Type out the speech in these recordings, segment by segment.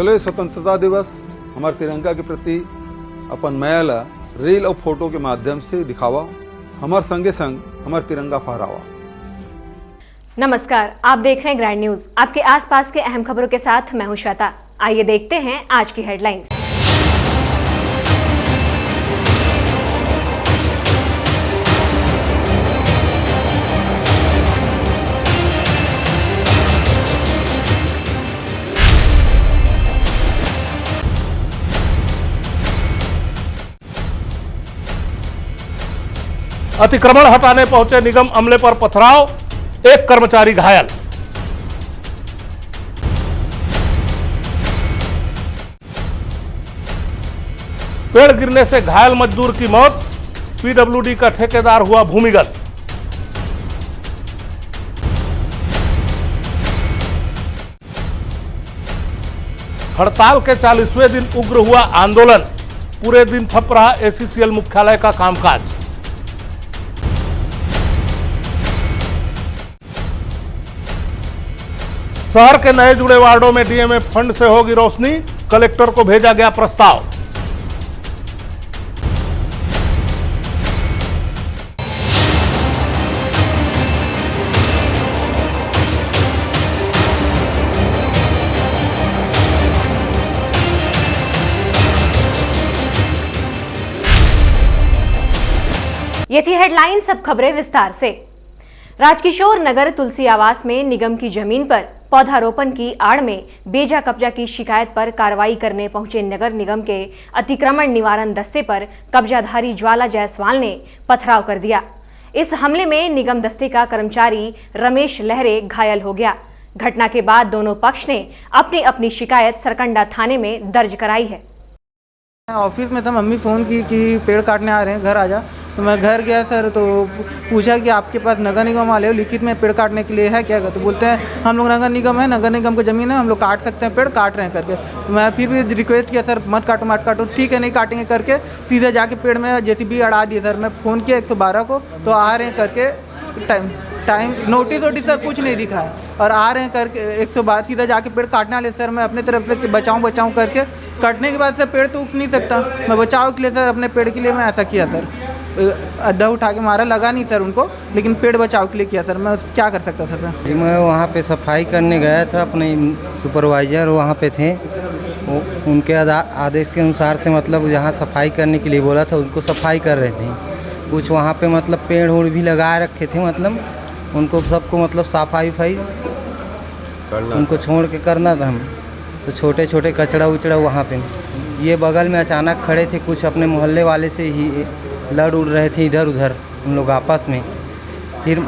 चलो स्वतंत्रता दिवस हमारे तिरंगा के प्रति अपन मैला रील और फोटो के माध्यम से दिखावा, हमारे संगे संग हमारे तिरंगा फहरावा। नमस्कार, आप देख रहे हैं ग्रैंड न्यूज। आपके आसपास के अहम खबरों के साथ मैं हूं श्वेता। आइए देखते हैं आज की हेडलाइंस। अतिक्रमण हटाने पहुंचे निगम अमले पर पथराव, एक कर्मचारी घायल। पेड़ गिरने से घायल मजदूर की मौत, पीडब्ल्यूडी का ठेकेदार हुआ भूमिगत। हड़ताल के 40वें दिन उग्र हुआ आंदोलन, पूरे दिन ठप रहा एसीसीएल मुख्यालय का कामकाज। शहर के नए जुड़े वार्डों में डीएमएफ फंड से होगी रोशनी, कलेक्टर को भेजा गया प्रस्ताव। ये थी हेडलाइन, सब खबरें विस्तार से। राजकिशोर नगर तुलसी आवास में निगम की जमीन पर पौधारोपण की आड़ में बेजा कब्जा की शिकायत पर कार्रवाई करने पहुंचे नगर निगम के अतिक्रमण निवारण दस्ते पर कब्जाधारी ज्वाला जायसवाल ने पथराव कर दिया। इस हमले में निगम दस्ते का कर्मचारी रमेश लहरे घायल हो गया। घटना के बाद दोनों पक्ष ने अपनी अपनी शिकायत सरकंडा थाने में दर्ज कराई है। ऑफिस में था, मम्मी फ़ोन की कि पेड़ काटने आ रहे हैं, घर आ जा। तो मैं घर गया सर, तो पूछा कि आपके पास नगर निगम वाले हो, लिखित में पेड़ काटने के लिए है क्या? तो बोलते हैं हम लोग नगर निगम है, नगर निगम की ज़मीन है, हम लोग काट सकते हैं, पेड़ काट रहे हैं करके। तो मैं फिर भी रिक्वेस्ट किया सर मत काटो, ठीक है नहीं काटेंगे करके सीधे जाके पेड़ में जेसीबी अड़ा दिए सर। मैं फ़ोन किया 112 को, तो आ रहे हैं करके टाइम नोटिस सर कुछ नहीं दिखा है, और आ रहे हैं करके 112 सीधा जाके पेड़ काटने वाले सर। मैं अपने तरफ से बचाऊं करके कटने के बाद सर पेड़ तो उग नहीं सकता, मैं बचाव के लिए सर अपने पेड़ के लिए मैं ऐसा किया सर। अड्डा उठा के मारा, लगा नहीं सर उनको, लेकिन पेड़ बचाव के लिए किया सर। मैं क्या कर सकता था सर? जी मैं वहाँ पे सफाई करने गया था, अपने सुपरवाइज़र वहाँ पे थे, उनके आदेश के अनुसार से मतलब जहाँ सफाई करने के लिए बोला था उनको सफाई कर रहे थे। कुछ वहाँ पे मतलब पेड़ उड़ भी लगा रखे थे, मतलब उनको सबको मतलब सफाई उनको छोड़ के करना था। हम तो छोटे छोटे कचड़ा उचड़ा वहाँ पे, ये बगल में अचानक खड़े थे, कुछ अपने मोहल्ले वाले से ही लड़ उड़ रहे थे इधर उधर उन लोग आपस में। फिर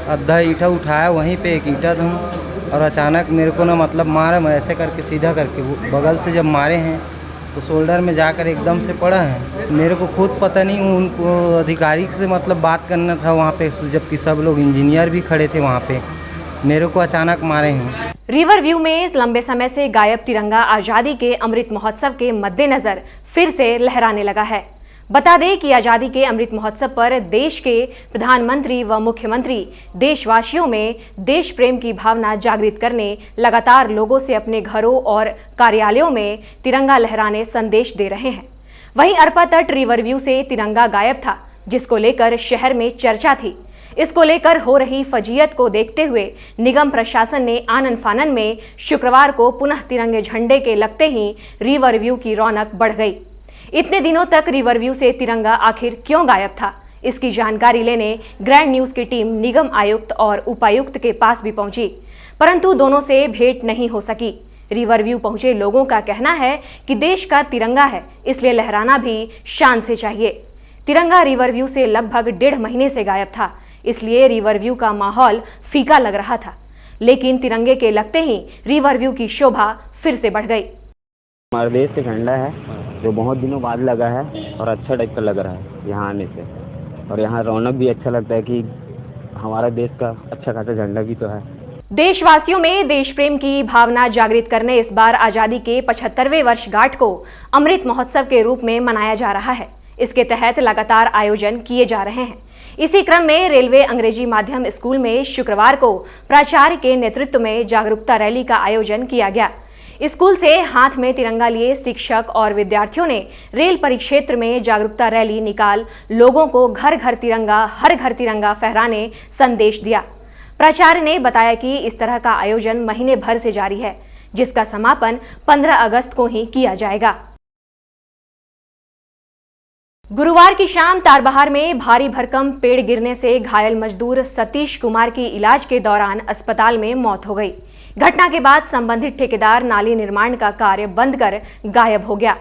आधा ईंटा उठाया, वहीं पे एक ईंटा था, और अचानक मेरे को ना मतलब मारा, मैं ऐसे करके सीधा करके वो बगल से जब मारे हैं तो शोल्डर में जाकर एकदम से पड़ा है। मेरे को खुद पता नहीं, उनको अधिकारी से मतलब बात करना था वहाँ पे, जबकि सब लोग इंजीनियर भी खड़े थे वहाँ पे। मेरे को अचानक मारे हैं। रिवर व्यू में लंबे समय से गायब तिरंगा आजादी के अमृत महोत्सव के मद्देनजर फिर से लहराने लगा है। बता दें कि आजादी के अमृत महोत्सव पर देश के प्रधानमंत्री व मुख्यमंत्री देशवासियों में देश प्रेम की भावना जागृत करने लगातार लोगों से अपने घरों और कार्यालयों में तिरंगा लहराने संदेश दे रहे हैं। वहीं अरपा तट रिवर व्यू से तिरंगा गायब था, जिसको लेकर शहर में चर्चा थी। इसको लेकर हो रही फजीयत को देखते हुए निगम प्रशासन ने आनन फानन में शुक्रवार को पुनः तिरंगे झंडे के लगते ही रिवर व्यू की रौनक बढ़ गई। इतने दिनों तक रिवर व्यू से तिरंगा आखिर क्यों गायब था, इसकी जानकारी लेने ग्रैंड न्यूज की टीम निगम आयुक्त और उपायुक्त के पास भी पहुंची, परंतु दोनों से भेंट नहीं हो सकी। रिवर व्यू पहुंचे लोगों का कहना है कि देश का तिरंगा है, इसलिए लहराना भी शान से चाहिए। तिरंगा रिवर व्यू से लगभग 1.5 महीने से गायब था, इसलिए रिवर व्यू का माहौल फीका लग रहा था, लेकिन तिरंगे के लगते ही रिवर व्यू की शोभा फिर से बढ़ गई। हमारे देश का झंडा है जो बहुत दिनों बाद लगा है और अच्छा टाइप का लग रहा है यहाँ आने से, और यहाँ रौनक भी अच्छा लगता है कि हमारा देश का अच्छा खासा झंडा भी तो है। देशवासियों में देश प्रेम की भावना जागृत करने इस बार आजादी के 75वें वर्षगांठ को अमृत महोत्सव के रूप में मनाया जा रहा है। इसके तहत लगातार आयोजन किए जा रहे हैं। इसी क्रम में रेलवे अंग्रेजी माध्यम स्कूल में शुक्रवार को प्राचार्य के नेतृत्व में जागरूकता रैली का आयोजन किया गया। स्कूल से हाथ में तिरंगा लिए शिक्षक और विद्यार्थियों ने रेल परिक्षेत्र में जागरूकता रैली निकाल लोगों को घर घर तिरंगा, हर घर तिरंगा फहराने संदेश दिया। प्राचार्य ने बताया कि इस तरह का आयोजन महीने भर से जारी है, जिसका समापन 15 अगस्त को ही किया जाएगा। गुरुवार की शाम तारबहार में भारी भरकम पेड़ गिरने से घायल मजदूर सतीश कुमार की इलाज के दौरान अस्पताल में मौत हो गई। घटना के बाद संबंधित ठेकेदार नाली निर्माण का कार्य बंद कर गायब हो गया।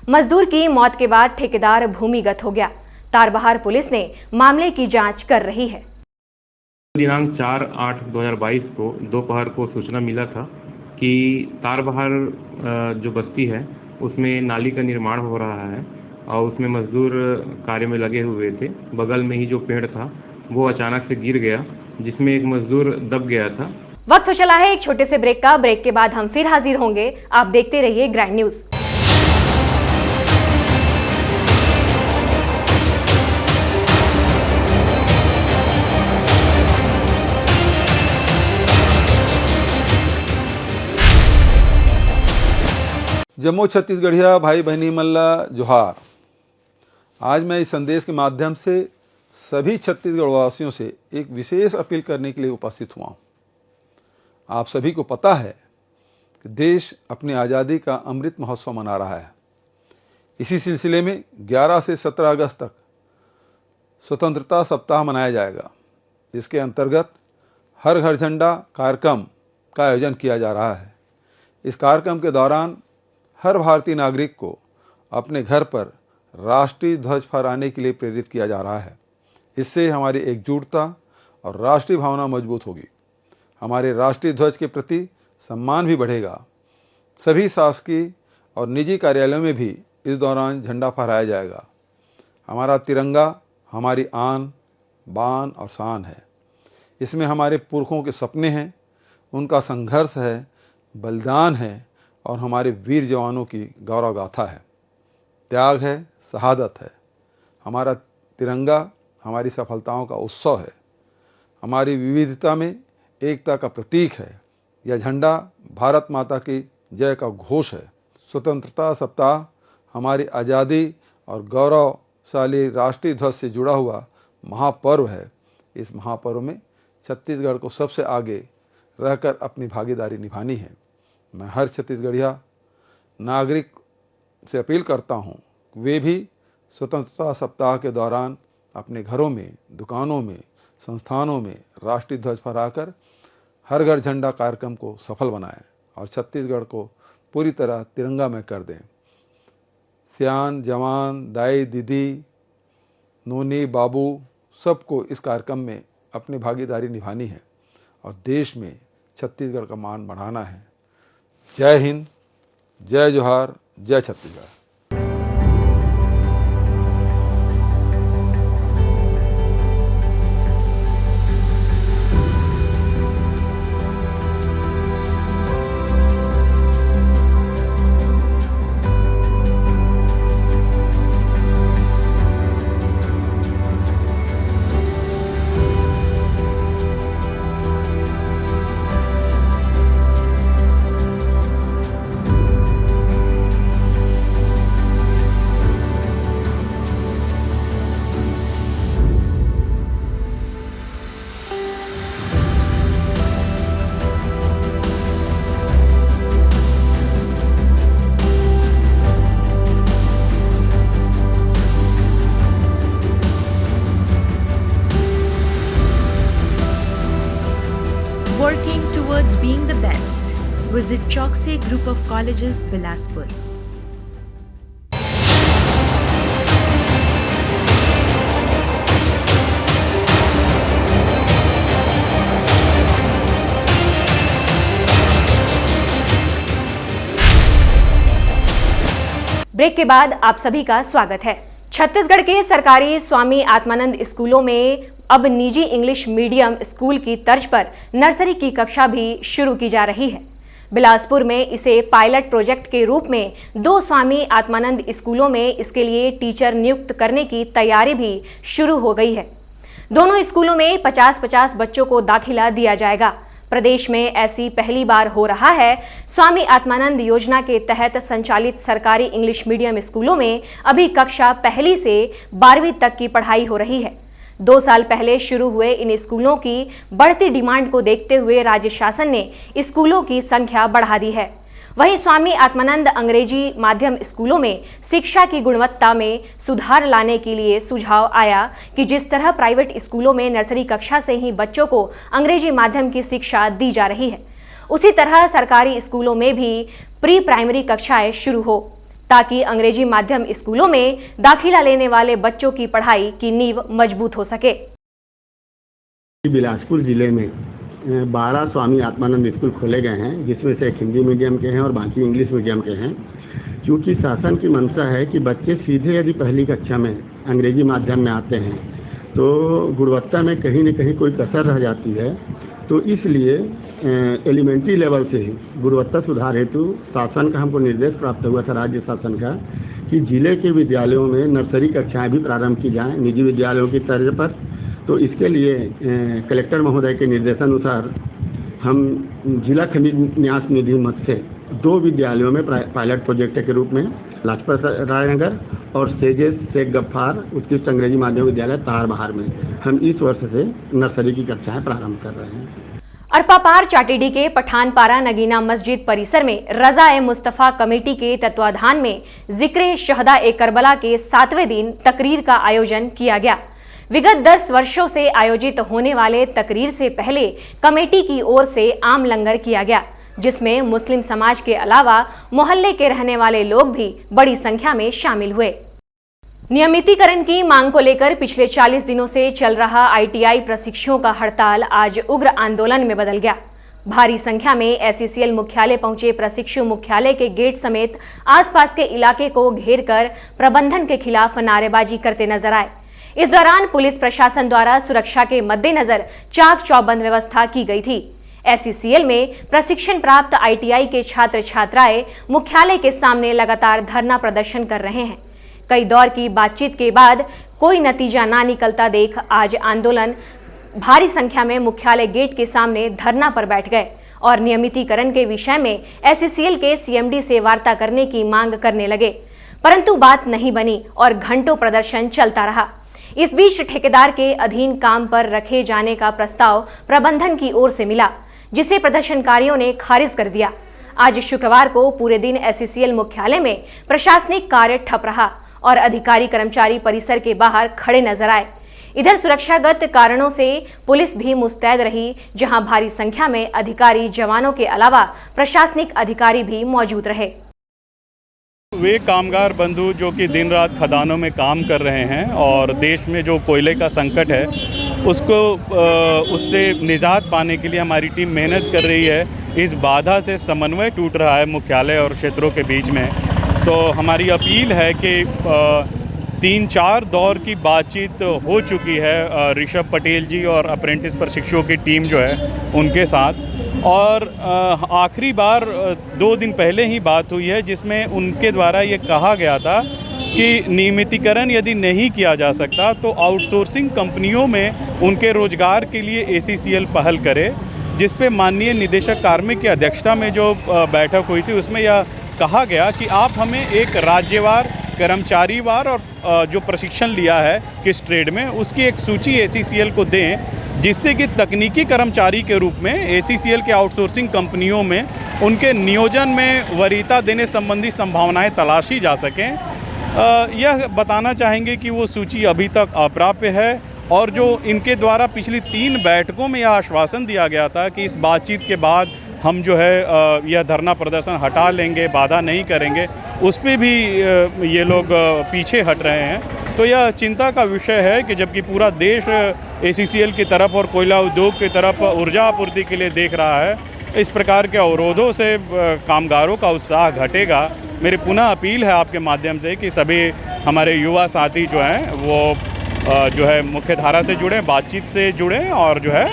मजदूर की मौत के बाद ठेकेदार भूमिगत हो गया। तारबहार पुलिस ने मामले की जांच कर रही है। दिनांक 4/8/2022 को दोपहर को सूचना मिला था कि तारबहार जो बस्ती है उसमें नाली का निर्माण हो रहा है और उसमें मजदूर कार्य में लगे हुए थे। बगल में ही जो पेड़ था वो अचानक से गिर गया, जिसमें एक मजदूर दब गया था। वक्त हो चला है एक छोटे से ब्रेक का। ब्रेक के बाद हम फिर हाजिर होंगे। आप देखते रहिए ग्रैंड न्यूज। जम्मू छत्तीसगढ़िया भाई बहनी मल्ला जोहार। आज मैं इस संदेश के माध्यम से सभी छत्तीसगढ़ वासियों से एक विशेष अपील करने के लिए उपस्थित हुआ हूँ। आप सभी को पता है कि देश अपनी आज़ादी का अमृत महोत्सव मना रहा है। इसी सिलसिले में 11 से 17 अगस्त तक स्वतंत्रता सप्ताह मनाया जाएगा। इसके अंतर्गत हर घर झंडा कार्यक्रम का आयोजन किया जा रहा है। इस कार्यक्रम के दौरान हर भारतीय नागरिक को अपने घर पर राष्ट्रीय ध्वज फहराने के लिए प्रेरित किया जा रहा है। इससे हमारी एकजुटता और राष्ट्रीय भावना मजबूत होगी। हमारे राष्ट्रीय ध्वज के प्रति सम्मान भी बढ़ेगा। सभी शासकीय और निजी कार्यालयों में भी इस दौरान झंडा फहराया जाएगा। हमारा तिरंगा हमारी आन, बान और शान है। इसमें हमारे पुरखों के सपने हैं, उनका संघर्ष है, बलिदान है और हमारे वीर जवानों की गौरव गाथा है, त्याग है, शहादत है। हमारा तिरंगा हमारी सफलताओं का उत्सव है, हमारी विविधता में एकता का प्रतीक है। यह झंडा भारत माता की जय का घोष है। स्वतंत्रता सप्ताह हमारी आज़ादी और गौरवशाली राष्ट्रीय ध्वज से जुड़ा हुआ महापर्व है। इस महापर्व में छत्तीसगढ़ को सबसे आगे रहकर अपनी भागीदारी निभानी है। मैं हर छत्तीसगढ़िया नागरिक से अपील करता हूँ कि वे भी स्वतंत्रता सप्ताह के दौरान अपने घरों में, दुकानों में, संस्थानों में राष्ट्रीय ध्वज फहराकर हर घर झंडा कार्यक्रम को सफल बनाएं और छत्तीसगढ़ को पूरी तरह तिरंगामय कर दें। सियान, जवान, दाई, दीदी, नोनी, बाबू सबको इस कार्यक्रम में अपनी भागीदारी निभानी है और देश में छत्तीसगढ़ का मान बढ़ाना है। जय हिंद, जय जोहार, जय Chhattisgarh. Working towards being the best. Visit Chokse Group of Colleges, Bilaspur. Break के बाद आप सभी का स्वागत है। छत्तीसगढ़ के सरकारी स्वामी आत्मानंद स्कूलों में अब निजी इंग्लिश मीडियम स्कूल की तर्ज पर नर्सरी की कक्षा भी शुरू की जा रही है। बिलासपुर में इसे पायलट प्रोजेक्ट के रूप में 2 स्वामी आत्मानंद स्कूलों में इसके लिए टीचर नियुक्त करने की तैयारी भी शुरू हो गई है। दोनों स्कूलों में 50-50 बच्चों को दाखिला दिया जाएगा। प्रदेश में ऐसी पहली बार हो रहा है। स्वामी आत्मानंद योजना के तहत संचालित सरकारी इंग्लिश मीडियम स्कूलों में अभी कक्षा 1 से 12वीं तक की पढ़ाई हो रही है। 2 साल पहले शुरू हुए इन स्कूलों की बढ़ती डिमांड को देखते हुए राज्य शासन ने स्कूलों की संख्या बढ़ा दी है। वहीं स्वामी आत्मानंद अंग्रेजी माध्यम स्कूलों में शिक्षा की गुणवत्ता में सुधार लाने के लिए सुझाव आया कि जिस तरह प्राइवेट स्कूलों में नर्सरी कक्षा से ही बच्चों को अंग्रेजी माध्यम की शिक्षा दी जा रही है, उसी तरह सरकारी स्कूलों में भी प्री प्राइमरी कक्षाएं शुरू हो, ताकि अंग्रेजी माध्यम स्कूलों में दाखिला लेने वाले बच्चों की पढ़ाई की नींव मजबूत हो सके। बिलासपुर जिले में 12 स्वामी आत्मानंद स्कूल खोले गए हैं, जिसमें से एक हिंदी मीडियम के हैं और बाकी इंग्लिश मीडियम के हैं। क्योंकि शासन की मंशा है कि बच्चे सीधे यदि पहली कक्षा में अंग्रेजी माध्यम में आते हैं तो गुणवत्ता में कहीं न कहीं कोई कसर रह जाती है। तो इसलिए एलिमेंट्री लेवल से ही गुणवत्ता सुधार हेतु शासन का हमको निर्देश प्राप्त हुआ था, राज्य शासन का, कि जिले के विद्यालयों में नर्सरी कक्षाएँ भी प्रारंभ की जाएँ निजी विद्यालयों की तर्ज पर। तो इसके लिए कलेक्टर महोदय के निर्देशानुसार हम जिला खनिज न्यास निधि मद से 2 विद्यालयों में पायलट प्रोजेक्ट के रूप में लाजपत राय नगर और सेजेस शेख गफ्फार उत्कृष्ट अंग्रेजी माध्यम विद्यालय तारबहार में हम इस वर्ष से नर्सरी की कक्षाएं प्रारंभ कर रहे हैं। अरपापार चाटीडी के पठानपारा नगीना मस्जिद परिसर में रजा-ए-मुस्तफा कमेटी के तत्वाधान में जिक्र-ए-शहदा-ए-करबला के 7वें दिन तकरीर का आयोजन किया गया। विगत 10 वर्षों से आयोजित होने वाले तकरीर से पहले कमेटी की ओर से आम लंगर किया गया, जिसमें मुस्लिम समाज के अलावा मोहल्ले के रहने वाले लोग भी बड़ी संख्या में शामिल हुए। नियमितीकरण की मांग को लेकर पिछले 40 दिनों से चल रहा ITI प्रशिक्षुओं का हड़ताल आज उग्र आंदोलन में बदल गया। भारी संख्या में SCCL मुख्यालय पहुंचे प्रशिक्षु मुख्यालय के गेट समेत आसपास के इलाके को घेर कर प्रबंधन के खिलाफ नारेबाजी करते नजर आए। इस दौरान पुलिस प्रशासन द्वारा सुरक्षा के मद्देनजर चाक चौबंद व्यवस्था की गई थी। SCCL में प्रशिक्षण प्राप्त ITI के छात्र छात्राएं मुख्यालय के सामने लगातार धरना प्रदर्शन कर रहे हैं। कई दौर की बातचीत के बाद कोई नतीजा ना निकलता देख आज आंदोलन भारी संख्या में मुख्यालय गेट के सामने धरना पर बैठ गए और नियमितीकरण के विषय में SCCL के CMD से वार्ता करने की मांग करने लगे, परंतु बात नहीं बनी और घंटों प्रदर्शन चलता रहा। इस बीच ठेकेदार के अधीन काम पर रखे जाने का प्रस्ताव प्रबंधन की ओर से मिला, जिसे प्रदर्शनकारियों ने खारिज कर दिया। आज शुक्रवार को पूरे दिन SCCL मुख्यालय में प्रशासनिक कार्य ठप रहा और अधिकारी कर्मचारी परिसर के बाहर खड़े नजर आए। इधर सुरक्षागत कारणों से पुलिस भी मुस्तैद रही, जहां भारी संख्या में अधिकारी जवानों के अलावा प्रशासनिक अधिकारी भी मौजूद रहे। वे कामगार बंधु जो कि दिन रात खदानों में काम कर रहे हैं और देश में जो कोयले का संकट है उससे निजात पाने के लिए हमारी टीम मेहनत कर रही है। इस बाधा से समन्वय टूट रहा है मुख्यालय और क्षेत्रों के बीच में। तो हमारी अपील है कि 3-4 दौर की बातचीत हो चुकी है ऋषभ पटेल जी और अप्रेंटिस प्रशिक्षुओं की टीम जो है उनके साथ, और आखिरी बार 2 दिन पहले ही बात हुई है जिसमें उनके द्वारा ये कहा गया था कि नियमितीकरण यदि नहीं किया जा सकता तो आउटसोर्सिंग कंपनियों में उनके रोजगार के लिए SCCL पहल करे, जिस पे माननीय निदेशक कार्मिक की अध्यक्षता में जो बैठक हुई थी उसमें यह कहा गया कि आप हमें एक राज्यवार, कर्मचारीवार और जो प्रशिक्षण लिया है किस ट्रेड में उसकी एक सूची SCCL को दें, जिससे कि तकनीकी कर्मचारी के रूप में SCCL के आउटसोर्सिंग कंपनियों में उनके नियोजन में वरीयता देने संबंधी संभावनाएं तलाशी जा सकें। यह बताना चाहेंगे कि वो सूची अभी तक अप्राप्य है और जो इनके द्वारा पिछली 3 बैठकों में यह आश्वासन दिया गया था कि इस बातचीत के बाद हम जो है यह धरना प्रदर्शन हटा लेंगे, बाधा नहीं करेंगे, उस पर भी ये लोग पीछे हट रहे हैं। तो यह चिंता का विषय है कि जबकि पूरा देश SCCL की तरफ और कोयला उद्योग की तरफ ऊर्जा आपूर्ति के लिए देख रहा है, इस प्रकार के अवरोधों से कामगारों का उत्साह घटेगा। मेरी पुनः अपील है आपके माध्यम से कि सभी हमारे युवा साथी जो हैं वो जो है मुख्य धारा से जुड़ें, बातचीत से जुड़ें और जो है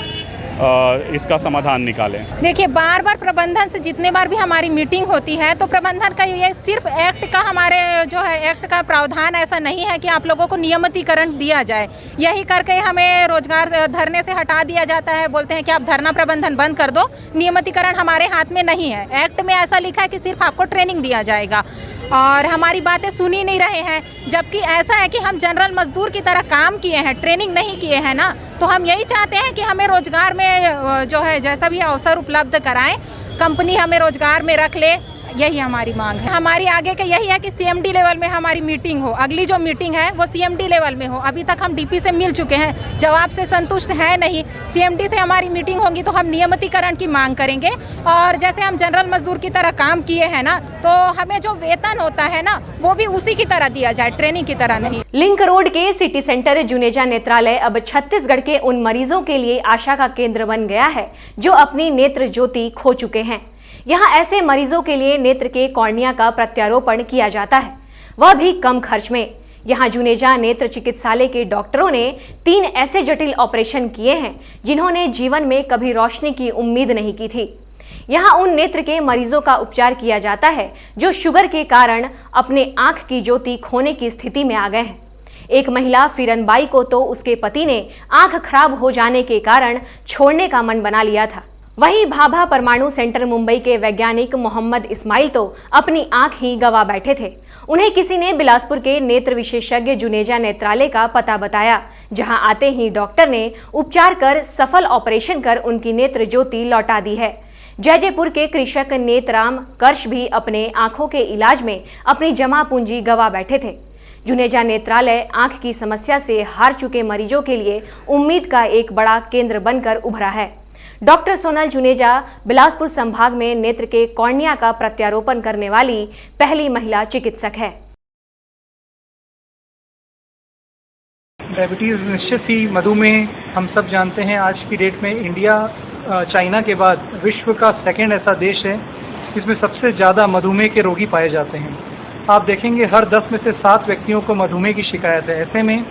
इसका समाधान निकालें। देखिए, बार बार प्रबंधन से जितने बार भी हमारी मीटिंग होती है तो प्रबंधन का ये सिर्फ एक्ट का, हमारे जो है एक्ट का प्रावधान ऐसा नहीं है कि आप लोगों को नियमितीकरण दिया जाए। यही करके हमें रोजगार धरने से हटा दिया जाता है, बोलते हैं कि आप धरना प्रबंधन बंद कर दो, नियमितीकरण हमारे हाथ में नहीं है। एक्ट में ऐसा लिखा है कि सिर्फ आपको ट्रेनिंग दिया जाएगा और हमारी बातें सुन ही नहीं रहे हैं। जबकि ऐसा है कि हम जनरल मजदूर की तरह काम किए हैं, ट्रेनिंग नहीं किए हैं ना। तो हम यही चाहते हैं कि हमें रोजगार में जो है जैसा भी अवसर उपलब्ध कराएं, कंपनी हमें रोजगार में रख ले, यही हमारी मांग है। हमारी आगे का यही है कि सीएमडी लेवल में हमारी मीटिंग हो, अगली जो मीटिंग है वो सीएमडी लेवल में हो। अभी तक हम डीपी से मिल चुके हैं, जवाब से संतुष्ट है नहीं। सीएमडी से हमारी मीटिंग होगी तो हम नियमितीकरण की मांग करेंगे और जैसे हम जनरल मजदूर की तरह काम किए हैं ना, तो हमें जो वेतन होता है ना वो भी उसी की तरह दिया जाए, ट्रेनिंग की तरह नहीं। लिंक रोड के सिटी सेंटर जुनेजा नेत्रालय अब छत्तीसगढ़ के उन मरीजों के लिए आशा का केंद्र बन गया है जो अपनी नेत्र ज्योति खो चुके हैं। यहाँ ऐसे मरीजों के लिए नेत्र के कॉर्निया का प्रत्यारोपण किया जाता है, वह भी कम खर्च में। यहाँ जुनेजा नेत्र चिकित्सालय के डॉक्टरों ने 3 ऐसे जटिल ऑपरेशन किए हैं जिन्होंने जीवन में कभी रोशनी की उम्मीद नहीं की थी। यहाँ उन नेत्र के मरीजों का उपचार किया जाता है जो शुगर के कारण अपने आंख की ज्योति खोने की स्थिति में आ गए हैं। एक महिला फिरनबाई को तो उसके पति ने आंख खराब हो जाने के कारण छोड़ने का मन बना लिया था। वहीं भाभा परमाणु सेंटर मुंबई के वैज्ञानिक मोहम्मद इस्माइल तो अपनी आंख ही गंवा बैठे थे। उन्हें किसी ने बिलासपुर के नेत्र विशेषज्ञ जुनेजा नेत्रालय का पता बताया, जहां आते ही डॉक्टर ने उपचार कर सफल ऑपरेशन कर उनकी नेत्र ज्योति लौटा दी है। जयजयपुर के कृषक नेतराम कर्श भी अपने आंखों के इलाज में अपनी जमा पूंजी गंवा बैठे थे। जुनेजा नेत्रालय आंख की समस्या से हार चुके मरीजों के लिए उम्मीद का एक बड़ा केंद्र बनकर उभरा है। डॉक्टर सोनल जुनेजा बिलासपुर संभाग में नेत्र के कॉर्निया का प्रत्यारोपण करने वाली पहली महिला चिकित्सक है। डायबिटीज़ निश्चित ही, मधुमेह हम सब जानते हैं, आज की डेट में इंडिया चाइना के बाद विश्व का सेकंड ऐसा देश है जिसमें सबसे ज़्यादा मधुमेह के रोगी पाए जाते हैं। आप देखेंगे हर 10 में से 7 व्यक्तियों को मधुमेह की शिकायत है। ऐसे में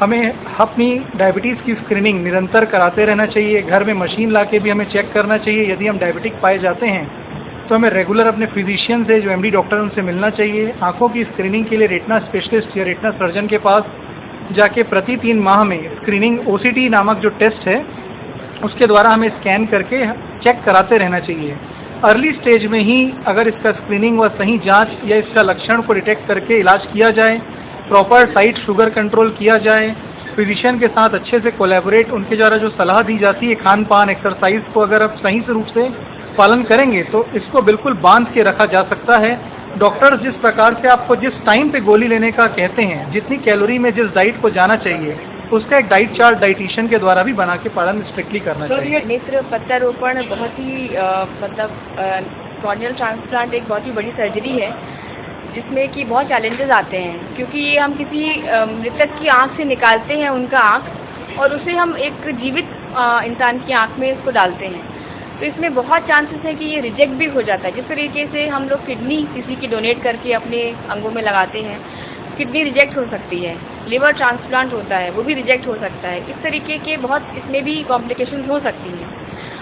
हमें अपनी डायबिटीज़ की स्क्रीनिंग निरंतर कराते रहना चाहिए। घर में मशीन ला के भी हमें चेक करना चाहिए। यदि हम डायबिटिक पाए जाते हैं तो हमें रेगुलर अपने फिजिशियन से, जो एमडी डॉक्टर, उनसे मिलना चाहिए। आंखों की स्क्रीनिंग के लिए रेटिना स्पेशलिस्ट या रेटिना सर्जन के पास जाके प्रति 3 माह में स्क्रीनिंग ओसीटी नामक जो टेस्ट है उसके द्वारा हमें स्कैन करके चेक कराते रहना चाहिए। अर्ली स्टेज में ही अगर इसका स्क्रीनिंग व सही जांच या इसका लक्षण को डिटेक्ट करके इलाज किया जाए, प्रॉपर टाइट शुगर कंट्रोल किया जाए, फिजिशियन के साथ अच्छे से कोलैबोरेट, उनके द्वारा जो सलाह दी जाती है खान पान, एक्सरसाइज को अगर आप सही से रूप से पालन करेंगे तो इसको बिल्कुल बांध के रखा जा सकता है। डॉक्टर्स जिस प्रकार से आपको जिस टाइम पे गोली लेने का कहते हैं, जितनी कैलोरी में जिस डाइट को जाना चाहिए, उसका एक डाइट चार्ट डाइटिशियन के द्वारा भी बना के पालन स्ट्रिक्टली करना चाहिए। नेत्र प्रत्यारोपण बहुत ही कॉर्नियल ट्रांसप्लांट एक बहुत ही बड़ी सर्जरी है जिसमें कि बहुत चैलेंजेस आते हैं, क्योंकि ये हम किसी मृतक की आंख से निकालते हैं उनका आंख और उसे हम एक जीवित इंसान की आंख में इसको डालते हैं। तो इसमें बहुत चांसेस है कि ये रिजेक्ट भी हो जाता है। जिस तरीके से हम लोग किडनी किसी की डोनेट करके अपने अंगों में लगाते हैं, किडनी रिजेक्ट हो सकती है। लिवर ट्रांसप्लांट होता है, वो भी रिजेक्ट हो सकता है। इस तरीके के बहुत इसमें भी कॉम्प्लिकेशन हो सकती हैं।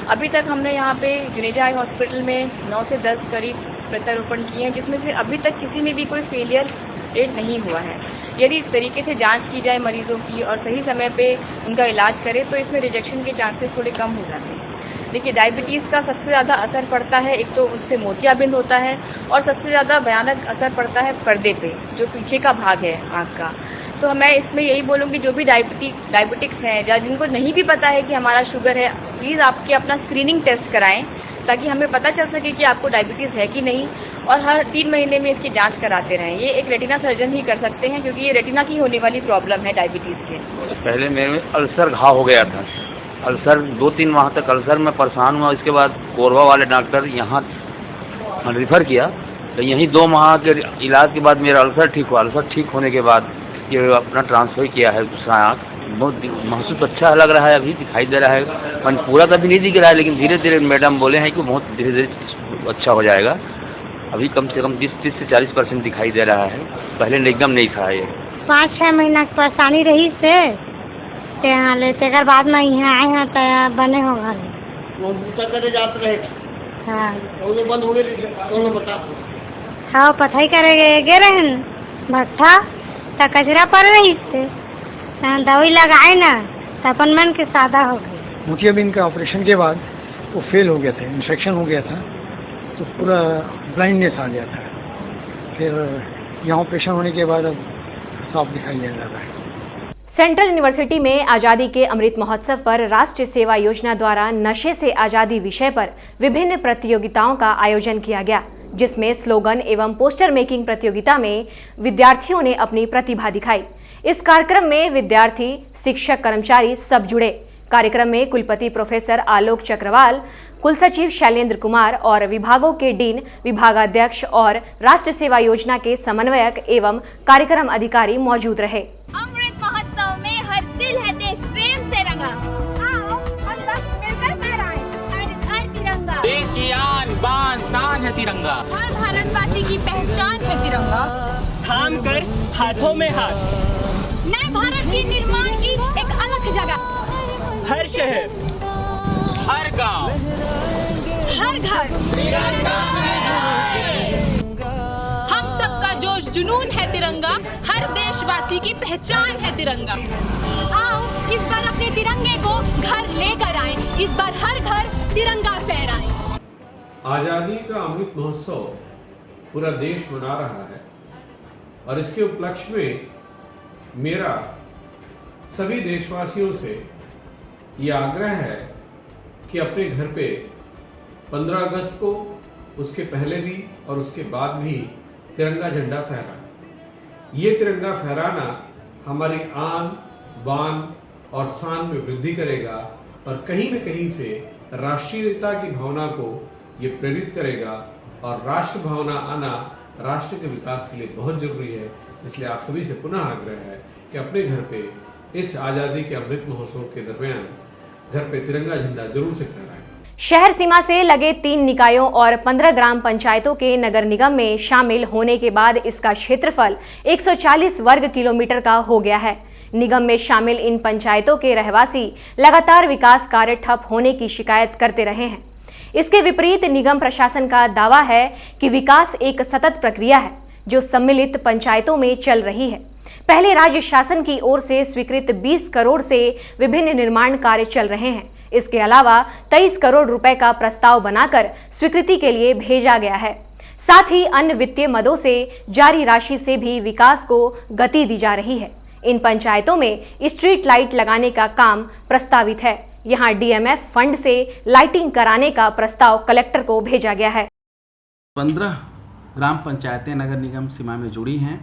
अभी तक हमने यहाँ पे जुनेजा आई हॉस्पिटल में 9 से 10 करीब प्रत्यारोपण किए हैं, जिसमें से अभी तक किसी में भी कोई फेलियर रेट नहीं हुआ है। यदि इस तरीके से जांच की जाए मरीजों की और सही समय पे उनका इलाज करें तो इसमें रिजेक्शन के चांसेस थोड़े कम हो जाते हैं। देखिए, डायबिटीज़ का सबसे ज़्यादा असर पड़ता है, एक तो उससे मोतियाबिंद होता है और सबसे ज़्यादा भयानक असर पड़ता है पर्दे पे, जो पीछे का भाग है आँख का। तो मैं इसमें यही बोलूँगी, जो भी डायबिटिक्स हैं या जिनको नहीं भी पता है कि हमारा शुगर है, प्लीज़ आपके अपना स्क्रीनिंग टेस्ट कराएं ताकि हमें पता चल सके कि आपको डायबिटीज़ है कि नहीं, और हर 3 महीने में इसकी जांच कराते रहें। ये एक रेटिना सर्जन ही कर सकते हैं, क्योंकि ये रेटिना की होने वाली प्रॉब्लम है डायबिटीज़ के। पहले मेरे में अल्सर घाव हो गया था, अल्सर 2-3 माह तक अल्सर में परेशान हुआ। इसके बाद कोरबा वाले डॉक्टर यहाँ रिफ़र किया, तो यहीं 2 माह के इलाज के बाद मेरा अल्सर ठीक हुआ। अल्सर ठीक होने के बाद ये अपना ट्रांसफ़र किया है दूसरा आँख। बहुत महसूस अच्छा लग रहा है, अभी दिखाई दे रहा है, पर पूरा कभी नहीं दिख रहा है, लेकिन धीरे धीरे मैडम बोले हैं कि बहुत धीरे धीरे अच्छा हो जाएगा। अभी कम से कम 30 से 40% दिखाई दे रहा है, पहले एकदम नहीं था। ये 5-6 महीना की परेशानी रही से ते यहाँ लेते कर बाद में यहाँ आए हैं तो बने हो घर करे जाते रहेगा। हाँ वो बंद हो गए तो बता। हाँ पता ही करेंगे गे रहे भट्ठा तो कचरा पड़ रही थे दवाई लगाए ना तो अपन मन के सादा हो गए। मोतियाबिंद का ऑपरेशन के बाद वो फेल हो गया था, इन्फेक्शन हो गया था, तो पूरा ब्लाइंडनेस आ गया था। फिर यहाँ ऑपरेशन होने के बाद अब साफ दिखाई देने लगा है। सेंट्रल यूनिवर्सिटी में आज़ादी के अमृत महोत्सव पर राष्ट्रीय सेवा योजना द्वारा नशे से आज़ादी विषय पर विभिन्न प्रतियोगिताओं का आयोजन किया गया, जिसमें स्लोगन एवं पोस्टर मेकिंग प्रतियोगिता में विद्यार्थियों ने अपनी प्रतिभा दिखाई। इस कार्यक्रम में विद्यार्थी, शिक्षक, कर्मचारी सब जुड़े। कार्यक्रम में कुलपति प्रोफेसर आलोक चक्रवाल, कुलसचिव शैलेंद्र कुमार और विभागों के डीन, विभागाध्यक्ष और राष्ट्रीय सेवा योजना के समन्वयक एवं कार्यक्रम अधिकारी मौजूद रहे। अमृत महोत्सव में हर दिल है देश प्रेम से रंगा। आओ हम सब मिलकर फहराएं हर घर तिरंगा। देश की आन बान शान है तिरंगा। हर भारतवासी की पहचान है तिरंगा। थाम कर हाथों में हाथ, नए भारत के निर्माण की एक अलग जगह। हर शहर, हर गांव, हर घर तिरंगा हम सबका जोश जुनून है तिरंगा, हर देशवासी की पहचान है तिरंगा। आओ इस बार अपने तिरंगे को घर लेकर आए, इस बार हर घर तिरंगा फहराएं। आज़ादी का अमृत महोत्सव पूरा देश मना रहा है और इसके उपलक्ष्य में मेरा सभी देशवासियों से ये आग्रह है कि अपने घर पे 15 अगस्त को, उसके पहले भी और उसके बाद भी तिरंगा झंडा फहराएं। ये तिरंगा फहराना हमारी आन बान और शान में वृद्धि करेगा और कहीं न कहीं से राष्ट्रीयता की भावना को ये प्रेरित करेगा और राष्ट्र भावना आना राष्ट्र के विकास के लिए बहुत जरूरी है। इसलिए आप सभी से पुनः आग्रह है कि अपने घर पे इस आज़ादी के अमृत महोत्सव के दरमियान घर पे तिरंगा झंडा जरूर से फहराएं। शहर सीमा से लगे 3 निकायों और 15 ग्राम पंचायतों के नगर निगम में शामिल होने के बाद इसका क्षेत्रफल 140 वर्ग किलोमीटर का हो गया है। निगम में शामिल इन पंचायतों के रहवासी लगातार विकास कार्य ठप होने की शिकायत करते रहे हैं। इसके विपरीत निगम प्रशासन का दावा है कि विकास एक सतत प्रक्रिया है जो सम्मिलित पंचायतों में चल रही है। पहले राज्य शासन की ओर से स्वीकृत 20 करोड़ से विभिन्न निर्माण कार्य चल रहे हैं। इसके अलावा 23 करोड़ रुपए का प्रस्ताव बनाकर स्वीकृति के लिए भेजा गया है। साथ ही अन्य वित्तीय मदों से जारी राशि से भी विकास को गति दी जा रही है। इन पंचायतों में स्ट्रीट लाइट लगाने का काम प्रस्तावित है। यहां डीएमएफ फंड से लाइटिंग कराने का प्रस्ताव कलेक्टर को भेजा गया है। 15 ग्राम पंचायतें नगर निगम सीमा में जुड़ी हैं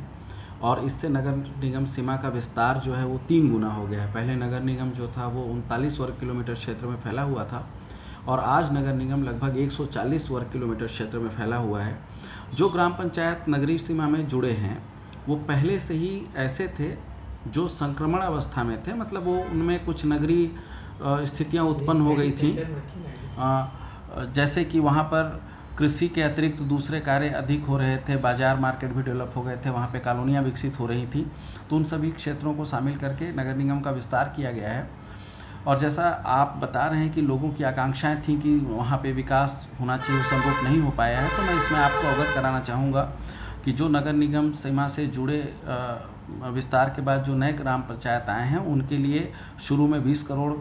और इससे नगर निगम सीमा का विस्तार जो है वो 3 गुना हो गया है। पहले नगर निगम जो था वो 39 वर्ग किलोमीटर क्षेत्र में फैला हुआ था और आज नगर निगम लगभग 140 वर्ग किलोमीटर क्षेत्र में फैला हुआ है। जो ग्राम पंचायत नगरीय सीमा में जुड़े हैं वो पहले से ही ऐसे थे जो संक्रमण अवस्था में थे, मतलब वो उनमें कुछ नगरीय स्थितियाँ उत्पन्न हो गई थी, जैसे कि वहाँ पर कृषि के अतिरिक्त दूसरे कार्य अधिक हो रहे थे, बाजार मार्केट भी डेवलप हो गए थे, वहाँ पे कॉलोनियाँ विकसित हो रही थी। तो उन सभी क्षेत्रों को शामिल करके नगर निगम का विस्तार किया गया है। और जैसा आप बता रहे हैं कि लोगों की आकांक्षाएं थी कि वहाँ पे विकास होना चाहिए, वो संभव नहीं हो पाया है, तो मैं इसमें आपको अवगत कराना चाहूँगा कि जो नगर निगम सीमा से जुड़े विस्तार के बाद जो नए ग्राम पंचायत आए हैं उनके लिए शुरू में 20 करोड़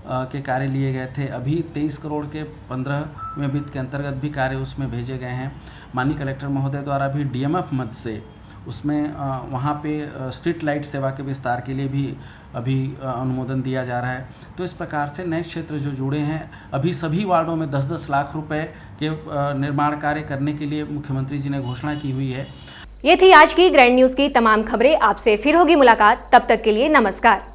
के कार्य लिए गए थे। अभी 23 करोड़ के 15वें वित्त के अंतर्गत भी कार्य उसमें भेजे गए हैं। माननीय कलेक्टर महोदय द्वारा भी डीएमएफ मद से उसमें वहाँ पे स्ट्रीट लाइट सेवा के विस्तार के लिए भी अभी अनुमोदन दिया जा रहा है। तो इस प्रकार से नए क्षेत्र जो जुड़े हैं, अभी सभी वार्डों में 10-10 लाख रुपए के निर्माण कार्य करने के लिए मुख्यमंत्री जी ने घोषणा की हुई है। ये थी आज की ग्रैंड न्यूज़ की तमाम खबरें। आपसे फिर होगी मुलाकात, तब तक के लिए नमस्कार।